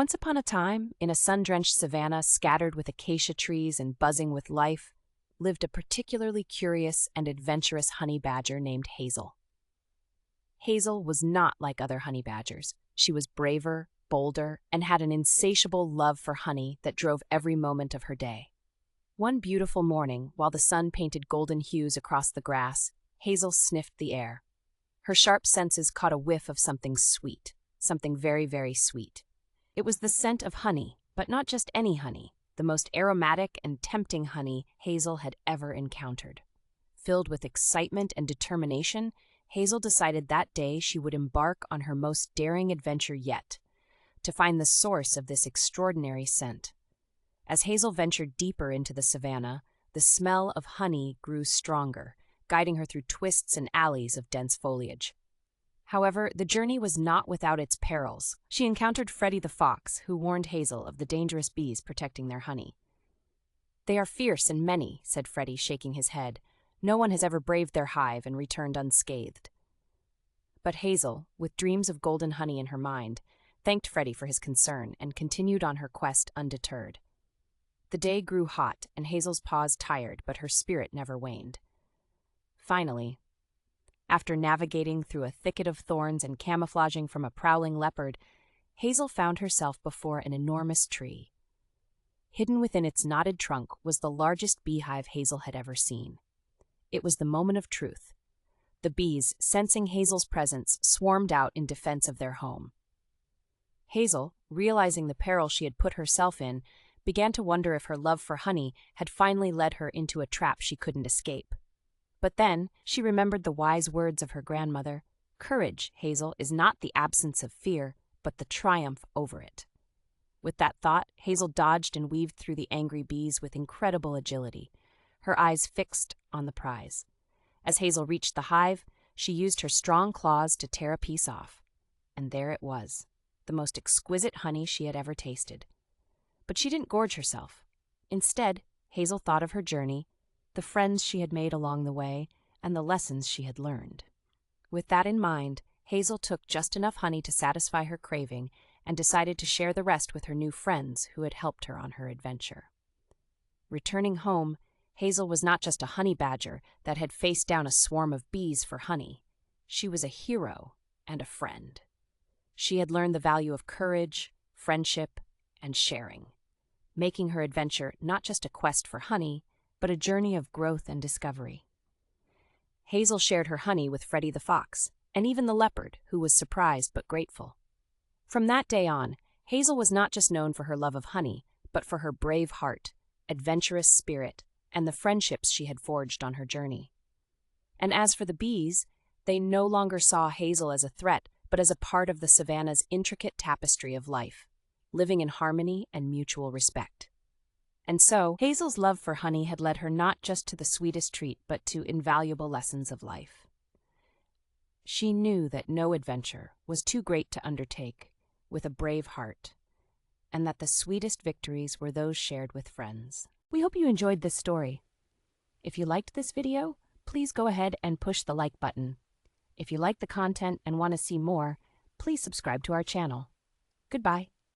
Once upon a time, in a sun-drenched savannah scattered with acacia trees and buzzing with life, lived a particularly curious and adventurous honey badger named Hazel. Hazel was not like other honey badgers. She was braver, bolder, and had an insatiable love for honey that drove every moment of her day. One beautiful morning, while the sun painted golden hues across the grass, Hazel sniffed the air. Her sharp senses caught a whiff of something sweet, something very, very sweet. It was the scent of honey, but not just any honey, the most aromatic and tempting honey Hazel had ever encountered. Filled with excitement and determination, Hazel decided that day she would embark on her most daring adventure yet, to find the source of this extraordinary scent. As Hazel ventured deeper into the savannah, the smell of honey grew stronger, guiding her through twists and alleys of dense foliage. However, the journey was not without its perils. She encountered Freddie the fox, who warned Hazel of the dangerous bees protecting their honey. "They are fierce and many," said Freddie, shaking his head. "No one has ever braved their hive and returned unscathed." But Hazel, with dreams of golden honey in her mind, thanked Freddie for his concern and continued on her quest undeterred. The day grew hot, and Hazel's paws tired, but her spirit never waned. Finally, after navigating through a thicket of thorns and camouflaging from a prowling leopard, Hazel found herself before an enormous tree. Hidden within its knotted trunk was the largest beehive Hazel had ever seen. It was the moment of truth. The bees, sensing Hazel's presence, swarmed out in defense of their home. Hazel, realizing the peril she had put herself in, began to wonder if her love for honey had finally led her into a trap she couldn't escape. But then she remembered the wise words of her grandmother. "Courage, Hazel, is not the absence of fear, but the triumph over it." With that thought, Hazel dodged and weaved through the angry bees with incredible agility, her eyes fixed on the prize. As Hazel reached the hive, she used her strong claws to tear a piece off. And there it was, the most exquisite honey she had ever tasted. But she didn't gorge herself. Instead, Hazel thought of her journey, the friends she had made along the way, and the lessons she had learned. With that in mind, Hazel took just enough honey to satisfy her craving and decided to share the rest with her new friends who had helped her on her adventure. Returning home, Hazel was not just a honey badger that had faced down a swarm of bees for honey. She was a hero and a friend. She had learned the value of courage, friendship, and sharing, making her adventure not just a quest for honey, but a journey of growth and discovery. Hazel shared her honey with Freddie the fox, and even the leopard, who was surprised but grateful. From that day on, Hazel was not just known for her love of honey, but for her brave heart, adventurous spirit, and the friendships she had forged on her journey. And as for the bees, they no longer saw Hazel as a threat, but as a part of the savannah's intricate tapestry of life, living in harmony and mutual respect. And so, Hazel's love for honey had led her not just to the sweetest treat, but to invaluable lessons of life. She knew that no adventure was too great to undertake with a brave heart, and that the sweetest victories were those shared with friends. We hope you enjoyed this story. If you liked this video, please go ahead and push the like button. If you like the content and want to see more, please subscribe to our channel. Goodbye.